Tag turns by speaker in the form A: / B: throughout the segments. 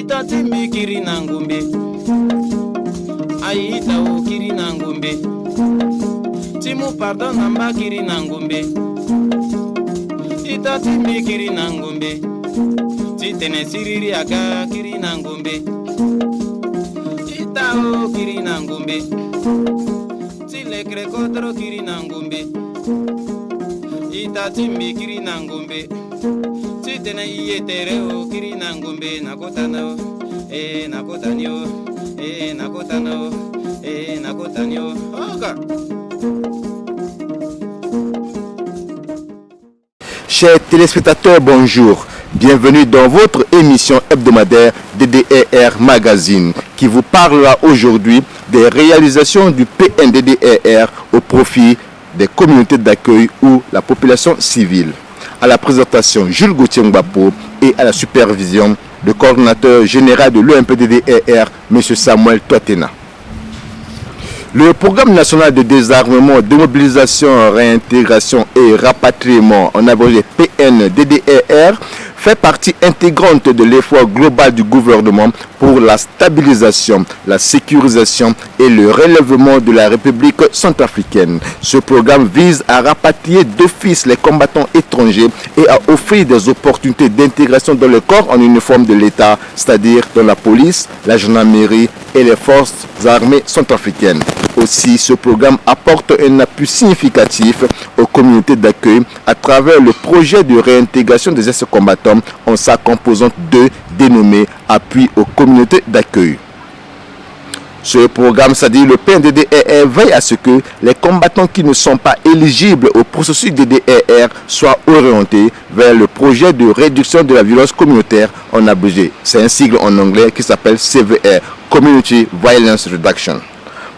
A: Itatimbi kiri nangumbe, aita o kiri nangumbe, timu pardon namba kiri nangumbe, itatimbi kiri nangumbe, titene siriri aga kiri nangumbe, ita o kiri nangumbe, tile krekodro kiri nangumbe, itatimbi kiri nangumbe. Titena iyetere o kiri nangumbe nakotana o nakotani o nakotana o nakotani o oka.
B: Chers téléspectateurs, bonjour. Bienvenue dans votre émission hebdomadaire DDER Magazine qui vous parlera aujourd'hui des réalisations du PNDDER au profit des communautés d'accueil ou la population civile. À la présentation, Jules Gauthier Mbapo, et à la supervision, le coordinateur général de l'OMPDDER, M. Samuel Toitena. Le programme national de désarmement, démobilisation, réintégration et rapatriement, en abrégé PNDDER, fait partie intégrante de l'effort global du gouvernement pour la stabilisation, la sécurisation et le relèvement de la République centrafricaine. Ce programme vise à rapatrier d'office les combattants étrangers et à offrir des opportunités d'intégration dans le corps en uniforme de l'État, c'est-à-dire dans la police, la gendarmerie et les forces armées centrafricaines. Aussi, ce programme apporte un appui significatif aux communautés d'accueil à travers le projet de réintégration des ex-combattants en sa composante 2 dénommée Appui aux communautés d'accueil. Ce programme, c'est-à-dire le PNDDER, veille à ce que les combattants qui ne sont pas éligibles au processus DDER soient orientés vers le projet de réduction de la violence communautaire en abrégé. C'est un sigle en anglais qui s'appelle CVR, Community Violence Reduction.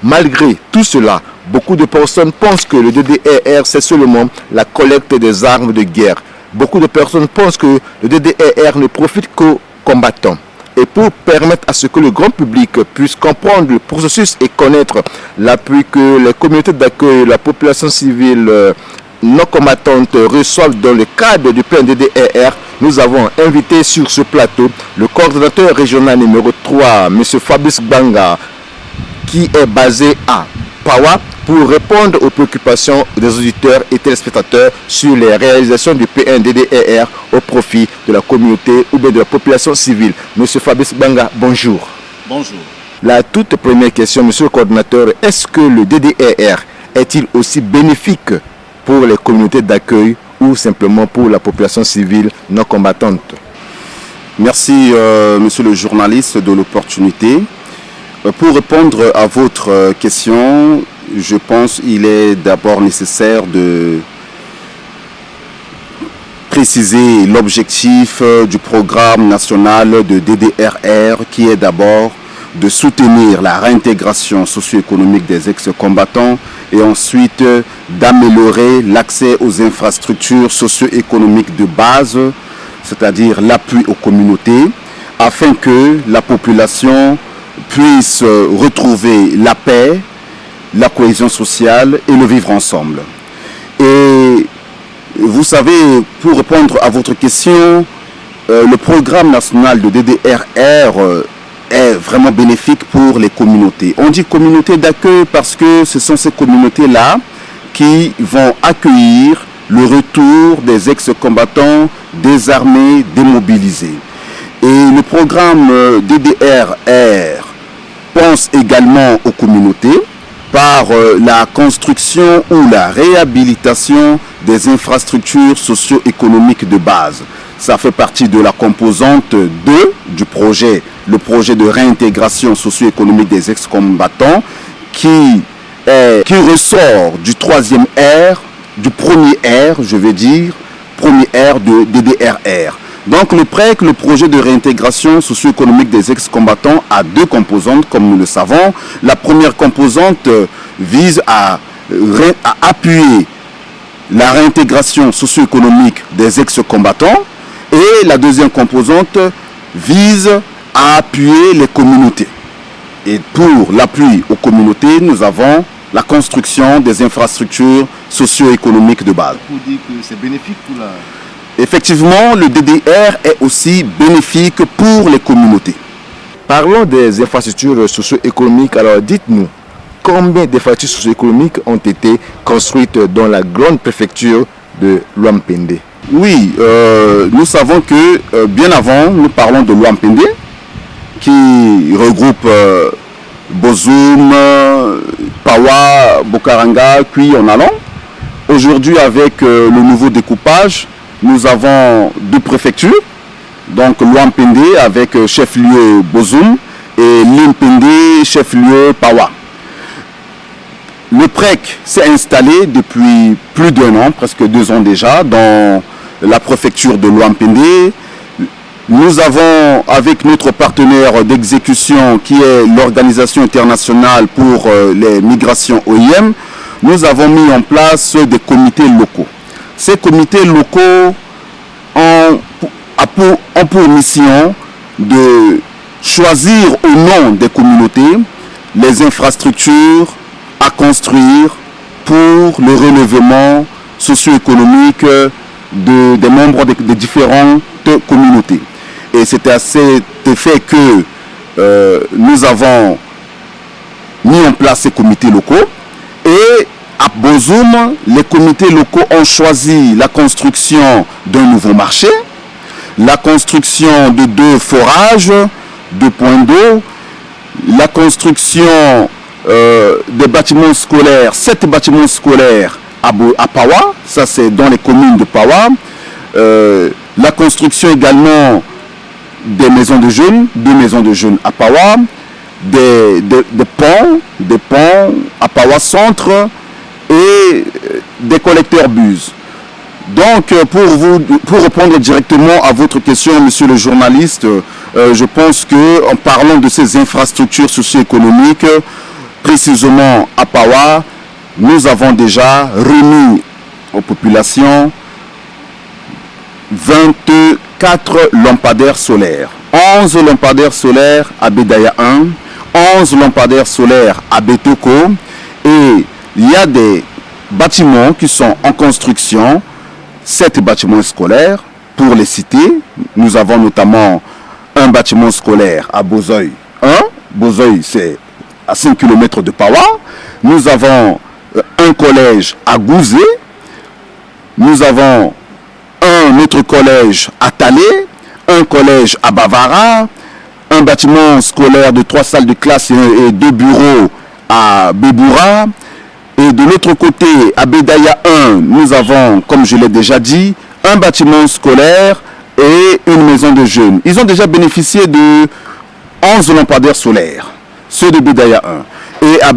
B: Malgré tout cela, beaucoup de personnes pensent que le DDER, c'est seulement la collecte des armes de guerre. Beaucoup de personnes pensent que le DDER ne profite qu'aux combattants. Et pour permettre à ce que le grand public puisse comprendre le processus et connaître l'appui que les communautés d'accueil, la population civile non combattante reçoivent dans le cadre du PNDDER, nous avons invité sur ce plateau le coordinateur régional numéro 3, M. Fabrice Banga, qui est basé à Pawa, pour répondre aux préoccupations des auditeurs et téléspectateurs sur les réalisations du PNDDER au profit de la communauté ou bien de la population civile. Monsieur Fabrice Banga, bonjour.
C: Bonjour.
B: La toute première question, monsieur le coordinateur, est-ce que le DDER est-il aussi bénéfique pour les communautés d'accueil ou simplement pour la population civile non combattante?
C: Merci, monsieur le journaliste, de l'opportunité. Pour répondre à votre question, je pense qu'il est d'abord nécessaire de préciser l'objectif du programme national de DDRR qui est d'abord de soutenir la réintégration socio-économique des ex-combattants et ensuite d'améliorer l'accès aux infrastructures socio-économiques de base, c'est-à-dire l'appui aux communautés, afin que la population puisse retrouver la paix, la cohésion sociale et le vivre ensemble. Et vous savez, pour répondre à votre question, le programme national de DDRR est vraiment bénéfique pour les communautés. On dit communauté d'accueil parce que ce sont ces communautés-là qui vont accueillir le retour des ex-combattants désarmés, démobilisés. Et le programme DDRR pense également aux communautés par la construction ou la réhabilitation des infrastructures socio-économiques de base. Ça fait partie de la composante 2 du projet, le projet de réintégration socio-économique des ex-combattants qui ressort du troisième R, du premier R, je veux dire, premier R de DDRR. Donc le projet de réintégration socio-économique des ex-combattants a deux composantes, comme nous le savons. La première composante vise à appuyer la réintégration socio-économique des ex-combattants et la deuxième composante vise à appuyer les communautés. Et pour l'appui aux communautés, nous avons la construction des infrastructures socio-économiques de base.
B: Pour dire que c'est bénéfique pour la...
C: Effectivement, le DDR est aussi bénéfique pour les communautés.
B: Parlons des infrastructures socio-économiques. Alors dites-nous, combien d'infrastructures socio-économiques ont été construites dans la grande préfecture de Luampende?
C: Oui, nous savons que bien avant, nous parlons de Luampende, qui regroupe Bozoum, Pawa, Bokaranga, puis en allant. Aujourd'hui, avec le nouveau découpage, nous avons 2 préfectures. Donc Luampende avec chef-lieu Bozoum et Limpende, chef-lieu Pawa. Le PREC s'est installé depuis plus d'1 an, presque 2 ans déjà, dans la préfecture de Luampende. Nous avons, avec notre partenaire d'exécution qui est l'Organisation internationale pour les migrations OIM, nous avons mis en place des comités locaux. Ces comités locaux ont pour mission de choisir au nom des communautés les infrastructures à construire pour le relèvement socio-économique des membres des différentes communautés. Et c'est à cet effet que nous avons mis en place ces comités locaux. Et à Bozoum, les comités locaux ont choisi la construction d'un nouveau marché, la construction de 2 forages, 2 points d'eau, la construction des bâtiments scolaires, 7 bâtiments scolaires à Pawa, ça c'est dans les communes de Pawa, la construction également des maisons de jeunes, 2 maisons de jeunes à Pawa, des ponts à Pawa Centre et des collecteurs bus. Donc, pour répondre directement à votre question, monsieur le journaliste, je pense qu'en parlant de ces infrastructures socio-économiques, précisément à Pawa, nous avons déjà remis aux populations 24 lampadaires solaires. 11 lampadaires solaires à Bédaya 1, 11 lampadaires solaires à Betoko, et il y a des bâtiments qui sont en construction, 7 bâtiments scolaires pour les citer. Nous avons notamment un bâtiment scolaire à Bozoï 1. Bozoï, c'est à 5 km de Pawa. Nous avons un collège à Gouzé. Nous avons un autre collège à Talé, un collège à Bavara, un bâtiment scolaire de 3 salles de classe et 2 bureaux à Béboura. Et de l'autre côté, à Bédaya 1, nous avons, comme je l'ai déjà dit, un bâtiment scolaire et une maison de jeunes. Ils ont déjà bénéficié de 11 lampadaires solaires, ceux de Bédaya 1. Et à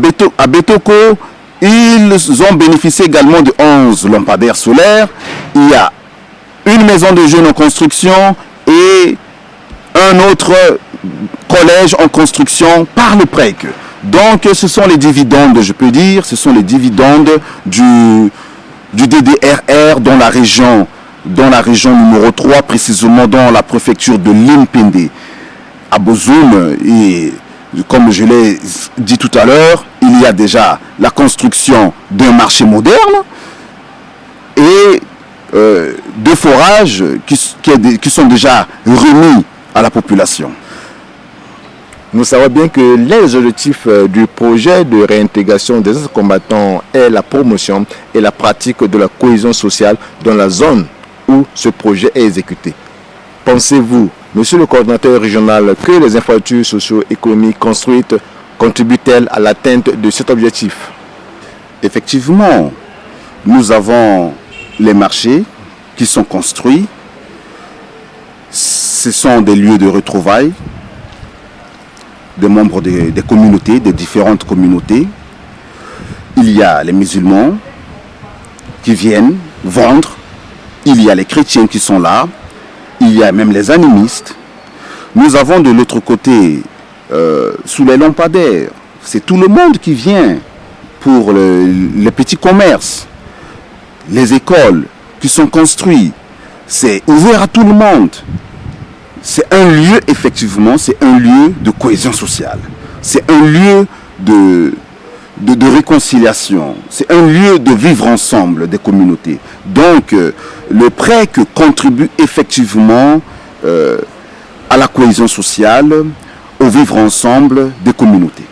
C: Betoko, ils ont bénéficié également de 11 lampadaires solaires. Il y a une maison de jeunes en construction et un autre collège en construction par le PREC. Donc ce sont les dividendes, je peux dire, ce sont les dividendes du DDRR dans la région numéro 3, précisément dans la préfecture de Limpende. À Bozoum, et comme je l'ai dit tout à l'heure, il y a déjà la construction d'un marché moderne et 2 forages qui sont déjà remis à la population.
B: Nous savons bien que les objectifs du projet de réintégration des ex-combattants est la promotion et la pratique de la cohésion sociale dans la zone où ce projet est exécuté. Pensez-vous, monsieur le coordinateur régional, que les infrastructures socio-économiques construites contribuent-elles à l'atteinte de cet objectif?
C: Effectivement, nous avons les marchés qui sont construits. Ce sont des lieux de retrouvailles des membres des communautés, des différentes communautés. Il y a les musulmans qui viennent vendre, il y a les chrétiens qui sont là, il y a même les animistes. Nous avons de l'autre côté, sous les lampadaires, c'est tout le monde qui vient pour les petits commerces, les écoles qui sont construites. C'est ouvert à tout le monde. C'est un lieu, effectivement, c'est un lieu de cohésion sociale. C'est un lieu de réconciliation. C'est un lieu de vivre ensemble des communautés. Donc, le PREC contribue effectivement à la cohésion sociale, au vivre ensemble des communautés.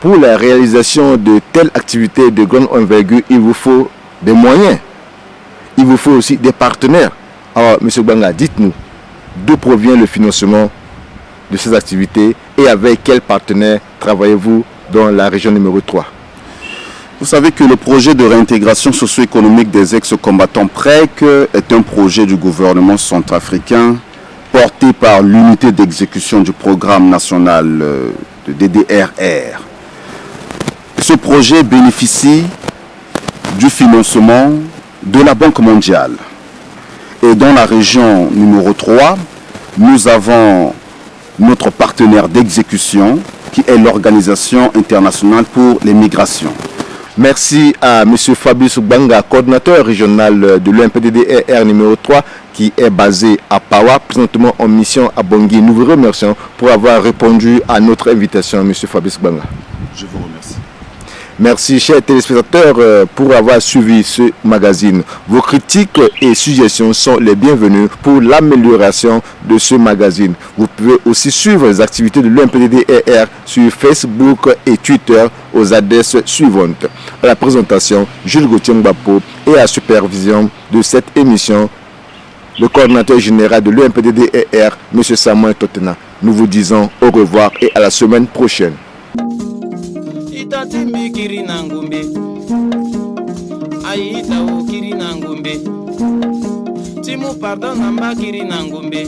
B: Pour la réalisation de telles activités de grande envergure, il vous faut des moyens. Il vous faut aussi des partenaires. Alors, M. Gbanga, dites-nous, d'où provient le financement de ces activités et avec quels partenaires travaillez-vous dans la région numéro 3?
C: Vous savez que le projet de réintégration socio-économique des ex-combattants PREC est un projet du gouvernement centrafricain porté par l'unité d'exécution du programme national de DDRR. Ce projet bénéficie du financement de la Banque mondiale. Et dans la région numéro 3, nous avons notre partenaire d'exécution qui est l'Organisation internationale pour les migrations.
B: Merci à M. Fabrice Gbanga, coordinateur régional de l'UMPDDR numéro 3, qui est basé à Pawa, présentement en mission à Bangui. Nous vous remercions pour avoir répondu à notre invitation, M. Fabrice Gbanga.
C: Je vous remercie.
B: Merci, chers téléspectateurs, pour avoir suivi ce magazine. Vos critiques et suggestions sont les bienvenues pour l'amélioration de ce magazine. Vous pouvez aussi suivre les activités de l'UMPDDR sur Facebook et Twitter aux adresses suivantes. À la présentation, Jules Gauthier Mbapo, et à la supervision de cette émission, le coordinateur général de l'UMPDDR, M. Samuel Totena. Nous vous disons au revoir et à la semaine prochaine.
A: Itatimbi kiri na ngumbe Aita o kiri na ngumbe Timu pardon namba kiri na ngumbe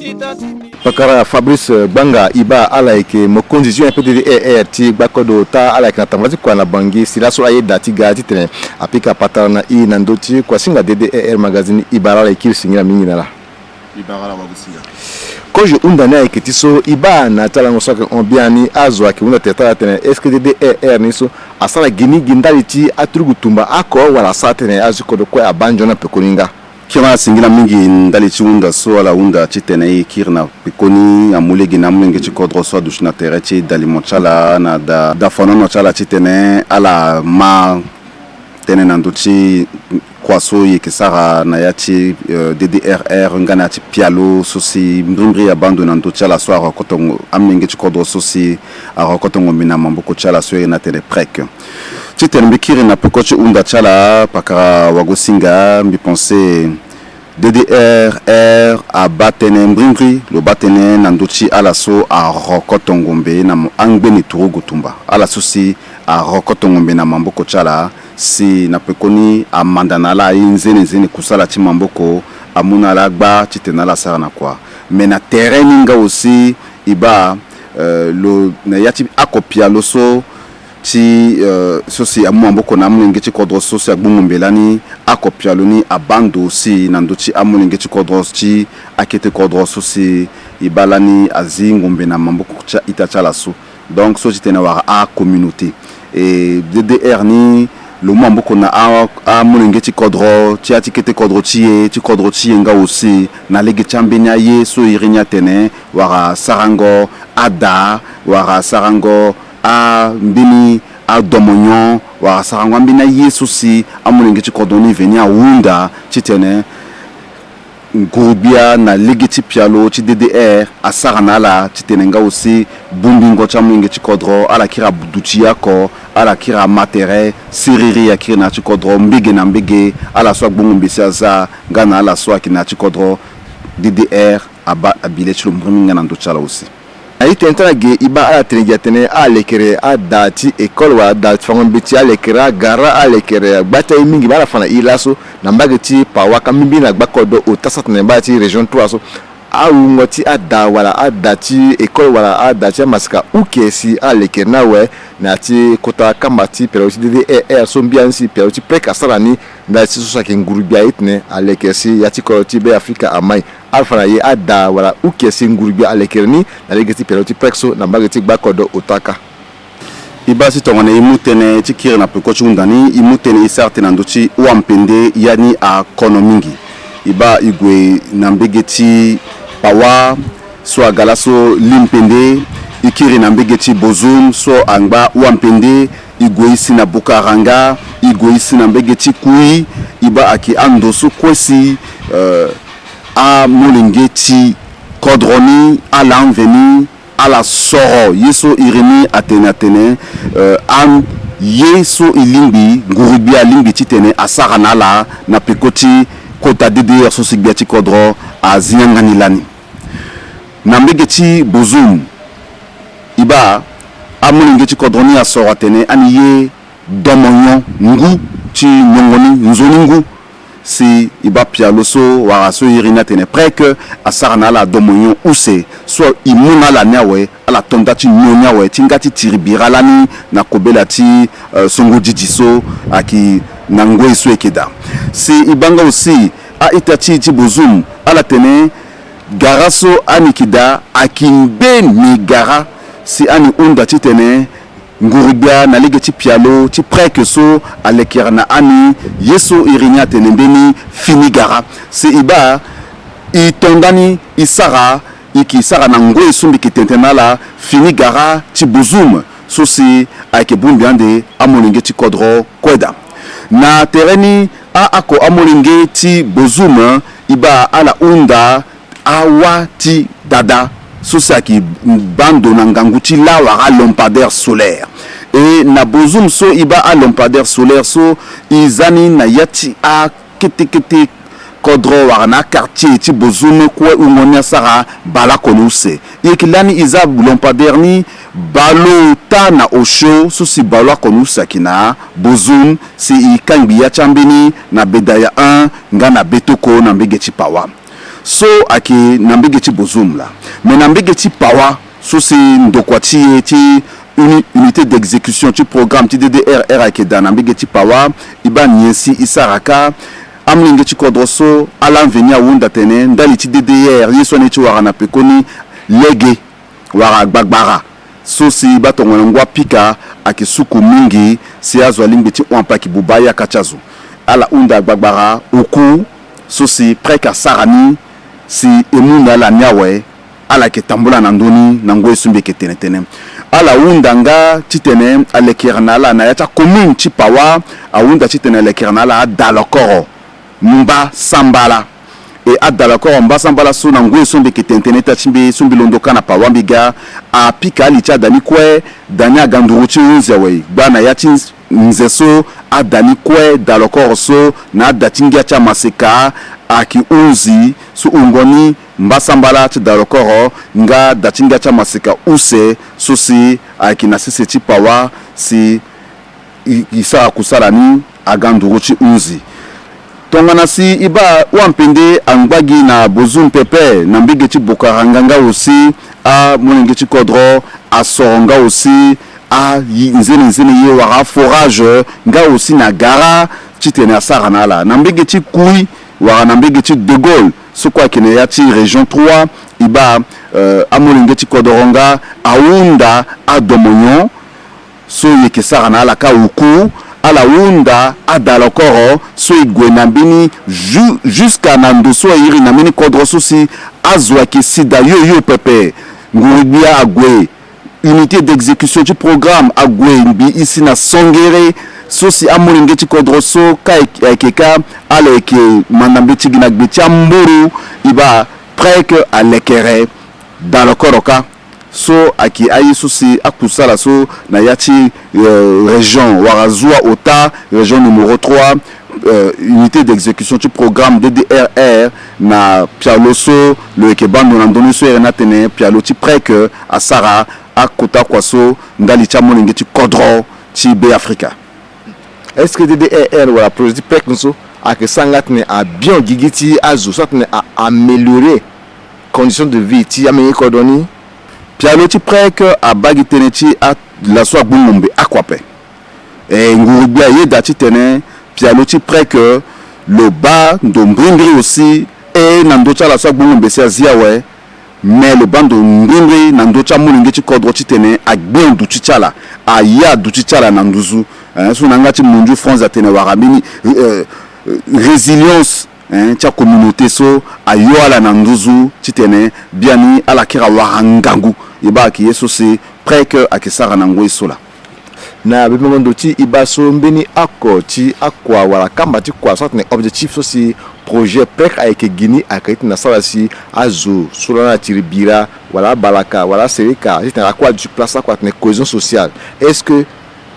A: Itatimbi
B: Pakara Fabrice Gbanga iba alaike mokonzi UMPDDR ti gbakodo ta alaike na tamati kwa na bangi silaso aye dati gati tene apika patara na I na ndoti kwa singa DDR magazine ibara la kiri singira mingi na la
C: Ibara la wagusiga.
B: Quand je undana ekitiso iba na tala ngosoka ombiani azwa ki unda teta tene est-ce que DDR niso asala gini gindaliti atrugutumba ako wala satene azuko do kwa abanjo na pekoninga
C: Kira singila mingi ndaliti unda so ala unda chitene kirna pekoni amulegi na mlenge chikodro so dushna terechi dalimochala na da fonono chala chitene ala ma tene nanduchi kwaso yekisara na yati DDRR ngana yati pialo sosi mbrimbri ya bando na ndocha la soir kotongo amenge chikodro sosi a kotongo mina mambuko chala so na tele prek titene mbikiri na pekochi unda chala pakara wagosinga mbi penser DDRR a batene mbrimbri lo batene na ndochi ala so a rokotongombe na angbeni turugu tumba ala sosi a rokotongombe na mambuko chala si na pekoni amandana la inzene kusala chimamboko amuna la gba chitena la sara na kwa mais na terrain ninga aussi iba lo na yati akopia loso ti sosi amamboko na amulenge chikodro sosi agbumombelani akopia loni abando aussi na ndochi amulenge chikodro chi akete kodro sosi ibalani azingombe na mamboko cha itachala so donc so chitena wa a communauté et DDR ni le mamboko na a mulenge chikodro ti atikete kodro chi nga aussi na lege chambenya ye so irinya tene wara sarango ada wara sarango a mbini a domonyon wara sarango mbina ye sosi a mulenge chikodro ni veni a wunda chitene ngubia na lege chipialo chi DDR a sarana la chitene nga aussi bumbingo cha mulenge chikodro ala kira buduchi yako ala kira matere siriri ya kira na chikodro mbege na mbege ala so gbungu mbisiaza ngana ala so akina chikodro DDR aba abile chilo mbringa na ndochala aussi
B: ayi tentana ge iba ala tenejatene alekere adati école wa dati fangon beti alekere gara alekere gbata mingi bala fana ilaso na mbageti pawaka mimbi na gbakodo otasatene bati region 3 so ngoti ada wala adati école wala adati masika ukesi alekere na we na ti kota kambati pero ti DDR so mbiansi pero ti preka salani ndati so sakin ngurubia itne alekesi yati ko ti be Afrika amai alfana ye ada wala ukesi ngurubia alekere ni na legeti pero ti prekso na mbageti gbakodo otaka
C: ibasi tongane imutene ti kiri na pekochi undani imutene isarte na ndochi uampende yani a konomingi iba igwe na mbegeti pawa so agala so limpende ikiri na mbegeti bozum so angba uampende igwe isi na bukaranga igwe isi na mbegeti kui iba aki andoso kwesi a molengeti Kodroni à l'enveni à la soro yeso irimi atene an yeso ilimbi ngurubia limbi titene asara nala na pekoti kota DDR so sigbiati kodro a zinyangani lani na mbegeti bozum iba amuningeti kodroni asoro atene ani ye domonyo ngu ti nyongoni nzoningu si iba pialoso waraso irina tene preke asarana la domonyo use so imuna la nyawe ala tondati nyawe tingati tiribira lani na kobela ti songo didiso aki nango iso ekeda si ibanga aussi a itati ti bozum ala tene garaso anikida akimbe ni gara si ani unda ti tene ngurubia na lege ti pialo ti preke so alekera na ani yeso irinya tenembeni finigara se iba itondani isara iki sara na ngwe sumbi kitentenala finigara ti buzum so si ake bumbiande amolinge ti kodro kweda na tereni ako amolinge ti buzum iba ala unda awa ti dada sosaki bando na ngangu ti la wara lampadaire solaire et na bozum so iba a lampadaire solaire so izani na yati a kete kodro wara na quartier ti bozum ko ungonia sara bala konuse ikilani iza lampadaire ni balo ta na osho so si balo konusa kina bozum si ikangi ya chambini na bedaya 1 nga na betoko na mbegeti pawa so aki nambege ti bozum la mais nambege ti pawa so si ndokwati ti unité d'exécution ti programme ti DDR akeda nambege ti pawa iba nyesi isaraka amlinge ti kodro so ala venia wunda tene ndali ti DDR yeso ne ti wara na pekoni lege wara gbagbara so si batongo ngwa pika aki suku mingi si azwa lingbe ti wampa ki bubaya kachazo ala unda gbagbara oku so si preka sarani si emunda la nyawe ala ke tambula na ndoni na ngwe sumbe ke tenetene ala unda nga titene alekirna la na yata commune ti pawa aunda titene alekirna la dalokoro mba sambala e adalokoro mba sambala so na ngwe sumbe ke tenetene ta chimbe sumbi londoka na pawa mbiga a pika ali cha dani kwe dani aganduru ti unzewe bana yati nzeso adani kwe dalokoro so na datingia cha maseka aki uzi su ungoni mbasambala ti dalokoro nga datinga cha masika use so si aki na sisi ti pawa si isa kusarani aganduru ti unzi tongana si iba wampende angbagi na bozum pepe na mbige ti bokaranga aussi a moninge ti kodro a soronga aussi a nzene ye wara forage nga aussi na gara ti tene asara na la na mbige ti kui wara na mbege ti de Gaulle so kwa kene ya ti région 3 iba amolinge ti kodoronga aunda adomonyon so yeke sara na ala ka uku ala unda adalokoro so igwe na mbini jusqu'à na ndoso iri na mini kodro so si azwa ki sida yo pepe ngurubia agwe unité d'exécution du programme agwe mbi ici na Songere so si amolinge ti kodro so ka ekeka ala ke mandambe ti gina gbe ti amburu iba preke alekere dalokoroka so aki ayi so si akusala so na yati région warazua ota région numéro 3 unité d'exécution du programme DDRR na pialoso le ekebando na ndoni so erena tene pialo ti preke asara akota kwaso ndali ti amolinge ti kodro ti be Africa.
B: Est-ce que DDR ou la projet Peknso a que sangatne a bien gigiti azu sortne a améliorer conditions de vie ti amé kodoni
C: pialo ti prek a bagi teneti a la so gbumbe akwape e ngurubia ye dati tene pialo ti prek le bas ndo mbringri aussi e na ndo cha la so gbumbe se aziawe mais le bando mbringri na ndo cha mulinge ti kodro ti tene a gben du ti chala a ya du ti chala na nduzu so na ngati munju France atene waramini résilience tia communauté so ayo ala na nduzu titene biani ala kira warangangu yeba ki yeso se preke akisara na ngwe sola
B: na bimengondo ti ibaso mbeni ako ti akwa wala kamba ti kwa soit ne objectif so si projet prek ayeke gini akati na sala si azo solana tiribira wala balaka wala serika ti na kwa du place quoi ne cohésion sociale. Est-ce que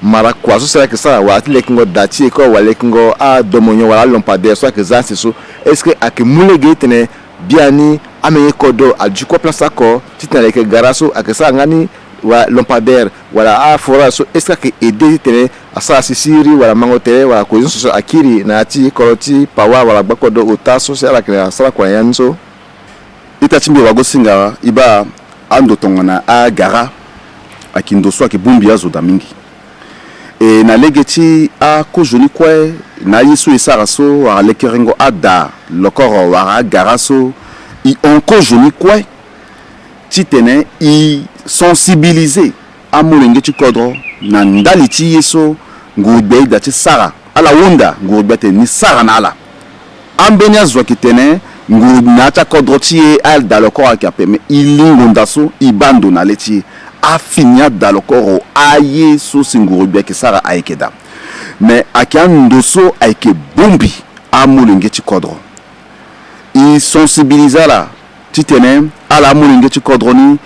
B: mara kwa so sera que ça wala ti lekingo dati ko wala lekingo a domonyo wala lampadaire soit que ça c'est so est-ce que ake mulege tene biani amenye kodo a du ko place ko ti na leke garaso ake sa ngani wa lampadaire wala a fora so est-ce que aider tene asa sisiri wala mangotere wala cohésion sociale akiri na ti koroti pawa wala bakodo ota social akira sala kwa yanso
C: ita timbe wagosinga iba ando tongana a gara akindo so akibumbi azo da mingi e na legeti a ko joli kwe na yisu isaraso wa lekerengo ada lokoro wa garaso i onko joli kwe titene i sensibiliser a molenge ti kodro na ndali ti yeso ngurbe da ti sara ala wunda ngurbe te ni sara na ala ambenya zwa kitene ngurbe na ta kodro ti al da lokoro akapeme ilingo ndaso ibando na leti afinia da lokoro aye so singurbe ke sara aikeda mais akiandoso aike bombi a molenge ti kodro i sensibilisala titene ala molenge ti kodro ni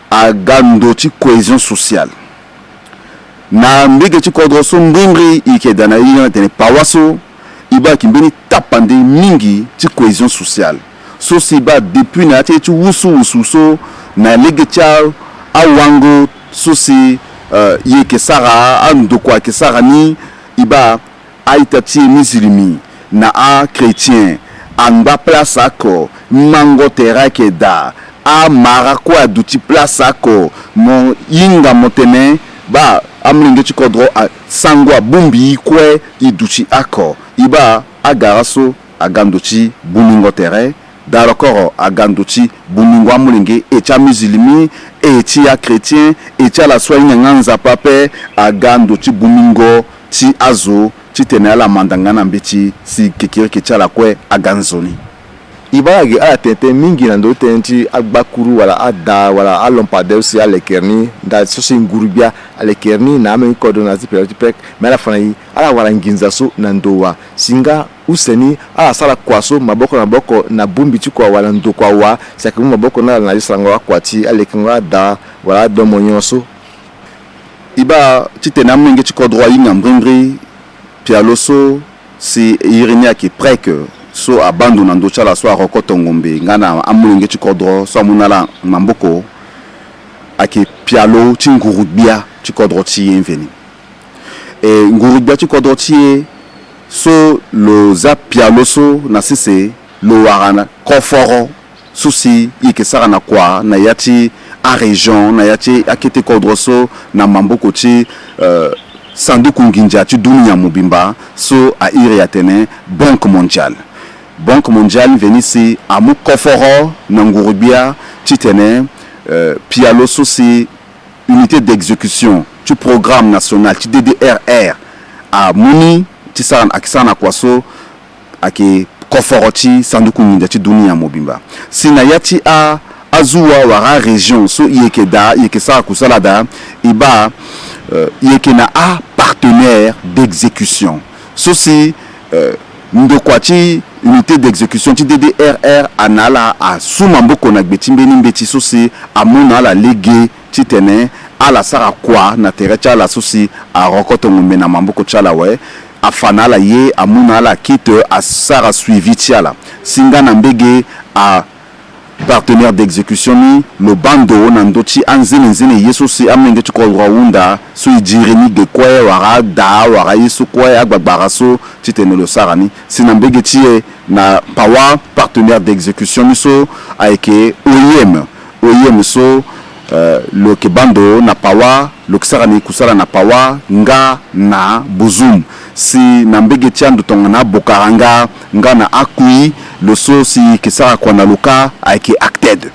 C: a gando ti cohésion sociale na mbege ti kodro so mbrimri ike dana yi tene pawaso iba kimbeni tapande mingi ti cohésion sociale so si ba depuis na ti wusu so na lege tia awango so si yeke sara ando kwa ke sara ni iba aitati musulmi na a chrétien anda place ako mango terra ke da a mara kwa duti place ako mon yinga motene ba amlinge ti kodro a sangwa bumbi kwe iduchi ako iba agaraso agando ti buningo terre dalokoro agando ti buningo amlinge echa musulmi eti a chrétien eti la soigne nganza pape agando ti buningo ti azo ti tene ala mandangana mbeti si kekiri ke chala kwe aganzoni ibage ala tete mingi na ndo tenti agbakuru wala ada wala alompade si alekerni nda so se ngurubia alekerni na ame kodo na ti pek mela fana yi ala wala nginza so na ndowa singa useni ala sala kwaso maboko na boko na bumbi ti kwa wala ndo kwa wa sakimu maboko na lisanga kwa ti alekenga da wala domonyo so iba ti tene amenge ti kodro yi ngambringri pialoso si irenia ki prek so abandona ndo chala so arokoto ngombe ngana amulenge ti kodro so amunala mamboko ake pialo ti ngurubia ti kodro ti enveni e ngurubia ti kodro ti so lo za pialo so na sise lo warana koforo so si ike sara na kwa na yati a région na yati akete kodro so na mamboko ti sanduku nginja ti dunia mobimba so a ire ya tene Banque mondiale veni si amu koforo na ngurubia ti tene pialo so si unité d'exécution du programme national ti DDRR a muni ti sara akisana kwa so ake koforo ti sanduku nginja ti dunia mobimba si na yati a azuwa wara région so yeke sara kusala da iba yeke na a partenaire d'exécution so si ndokwati unité d'exécution ti DDRR anala a suma mboko na gbeti mbeni mbeti so si amuna la lege ti tene ala sara kwa na tere ti ala so si arokoto ngombe na mamboko ti ala we afana ala ye amuna ala kite a sara suivi ti ala singa na mbege a partenaire d'exécution ni lo bando na ndoti anzene yeso si amenge ti kodro wunda so ijireni ge kwe wara da wara yeso kwe agbagbara so ti tene lo sara ni sinambege ti na pawa partenaire d'exécution ni so ayeke oyem so lo ke bando na pawa lo kisara ni kusala na pawa nga na buzum si nambege ti ando tongana bokaranga nga na akui le so si kisara kwa na luka ayeke acted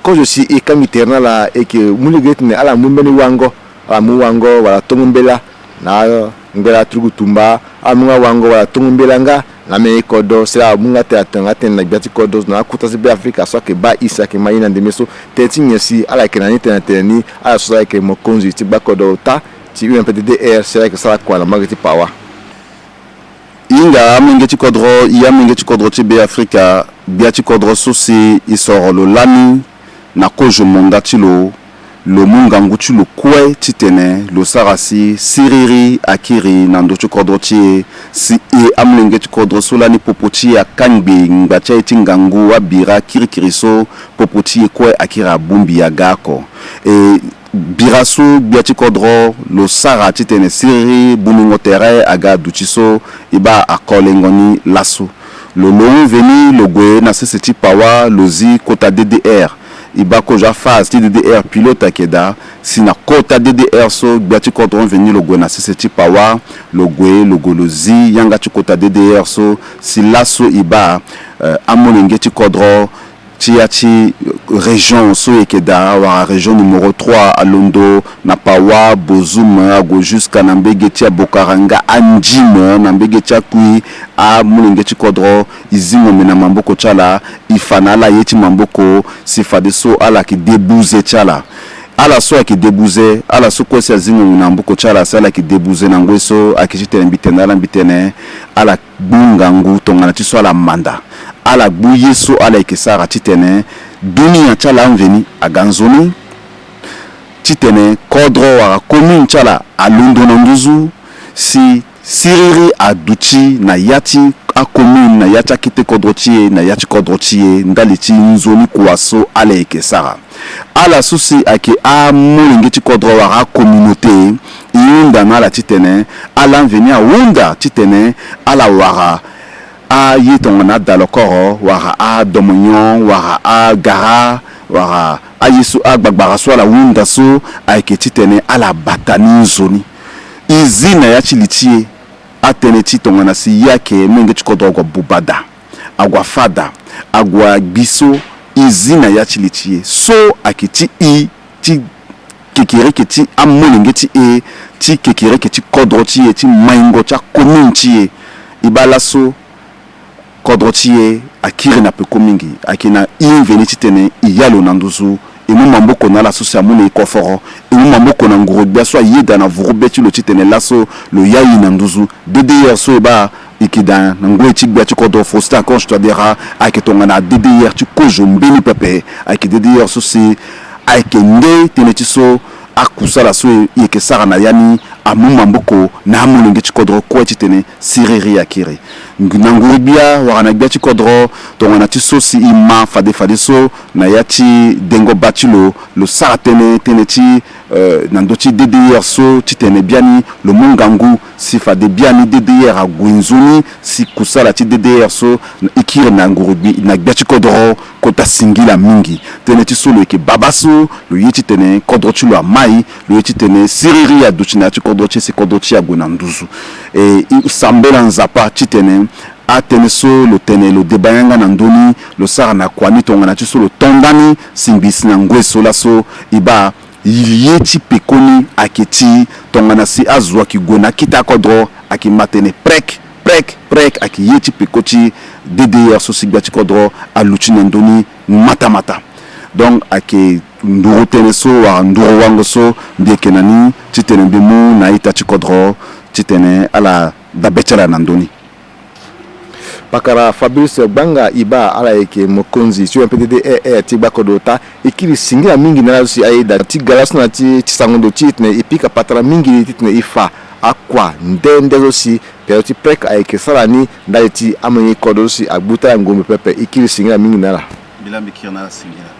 B: quand je suis ekamiterna la eke muligetne ala mumbeni wango ala mu wango wala tongumbela na ngela trugutumba amunga wango wala tongumbela nga na me kodo sera munga te atanga ten na biati kodo na kuta se be Afrika so ke ba isa ke mayina de meso teti nyesi ala ke na ni ten ni ala so ke mokonzi ti ba kodo ta ti UMPDDR c'est vrai que ça quoi la magati pawa
C: inga amengeti kodro ya mengeti kodro tibe Afrika biati kodro sosi isoro lo lami na kojo monda tilo lo mungangu tilo kwe titene lo sarasi siriri akiri na ndocho kodro tie si e amengeti kodro solani popoti ya kangbe ngbacha etingangu wabira kirikiriso popoti kwe akira bumbi ya gako e birasu biati kodro lo sara titene siri buningo tere aga duchiso iba akolengoni lasu lo long veni lo gwe na seseti pawa lozi kota DDR iba koja phase ti DDR pilote akeda sina kota DDR so biati kodro veni lo gwe na seseti pawa lo gwe lo golozi yanga ti kota DDR so si lasu iba amonengeti kodro Tiachi région Soekeda wa région numéro 3 à Londo na Pawa Bozuma go jusqu'à Nambegetia Bokaranga Anjima Nambegetia kui a Mulengeti Kodro izingo mena mamboko chala ifanala yeti mamboko sifadeso ala ki debouze chala ala so ki debouze ala so ko sia zingo mena mamboko chala sala ki debouze na ngweso akijite mbitene ala mbitene ala bungangu tongana tiso ala manda ala gbu yeso ala ikesara titene dunia chala mveni aganzoni titene kodro wa commune chala alundo na nduzu si siriri aduchi na yati a commune na yati kite kodrotie na yati kodrotie ndaliti nzoni kuaso ala ikesara ala susi ake a mulingeti kodro wa communauté yunda na la titene ala mveni a wunda titene ala wara a yitongana dalokoro wara a domonyon wara a gara wara a yesu a gbagbara so la wunda so a eketitene ala batani zoni izina ya chilitie atene titongana si yake menge chikodo agwa bubada agwa fada agwa biso izina ya chilitie so akiti i ti kekere keti amonenge ti e ti kekere keti kodro ti e ti maingo cha commune ti e ibala so kodrotie akiri na peko mingi akina inveni titene iyalo na nduzu emu mamboko na la sosia mune ikoforo emu mamboko na ngurubia so yeda na vurubeti lo titene laso lo yayi na nduzu DDR so eba ikida na ngwe tigba ti kodro fosta quand je te dira aketonga na DDR ti kojo mbeni pepe ak DDR so si akende teneti so akusala so yeke sara na yani amuma mboko na amulenge chikodro kwa titene siriri akiri ngurubia warana bia chikodro tongana ti sosi ima fade so na yati dengo batilo lo sara tene ti nandoti DDR so titene biani lo mungangu si fade biani DDR agwinzuni si kusala ti DDR so ikiri na ngurubi na bia chikodro kota singila mingi tene ti so lo ke babaso lo yiti tene kodro ti lo amai lo yiti tene siriri ya duchina ti kodro ti si kodro ti agwina nduzu e sambela nzapa titene atene so lo tene lo debayanga na ndoni lo sara na kwani tongana ti so lo tondani simbisi na ngweso la so iba yeti pekoni aketi tongana si azwa ki gona kita kodro aki matene prek aki yeti pekoti DDR so sigba ti kodro aluchi na ndoni mata donc ake nduru tene so wa nduru wango so ndekenani titene bimu na ita ti kodro titene ala dabetela na ndoni
B: pakara Fabrice Banga iba ala eke mokonzi sur PDDR ti bakodota ikiri singira mingi na si aida ti galasna na ti sangondo ti tne ipika patara mingi titne ifa akwa ndende aussi ti prek eke salani ndali ti amani kodo si agbuta ngombe pepe ikiri singira mingi na la
C: bilambi kirna singira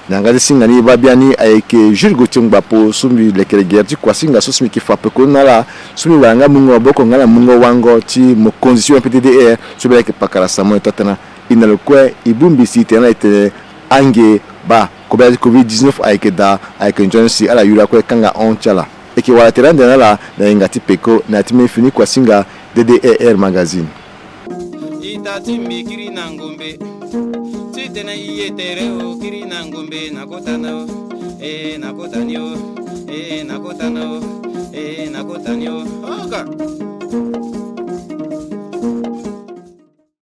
B: nangazi singani babiani ayeke Jules Gauthier Ngbapo sumi lekele gerti kwa singa so sumi kifape ko nala sumi wanga mungo boko ngala mungo wango ti mokonzi sur PDDR so bele ke pakara samo totana inalo kwe ibumbi si tena ite ange ba ko bele COVID-19 ayeke da ayeke njonsi ala yura kwe kanga on chala eke wala terande nala na ingati peko na timi fini kwa singa DDR magazine
A: itati mikiri na ngombe titena iye tere o kiri na ngombe nakotana o nakotani o nakotana o nakotani o oka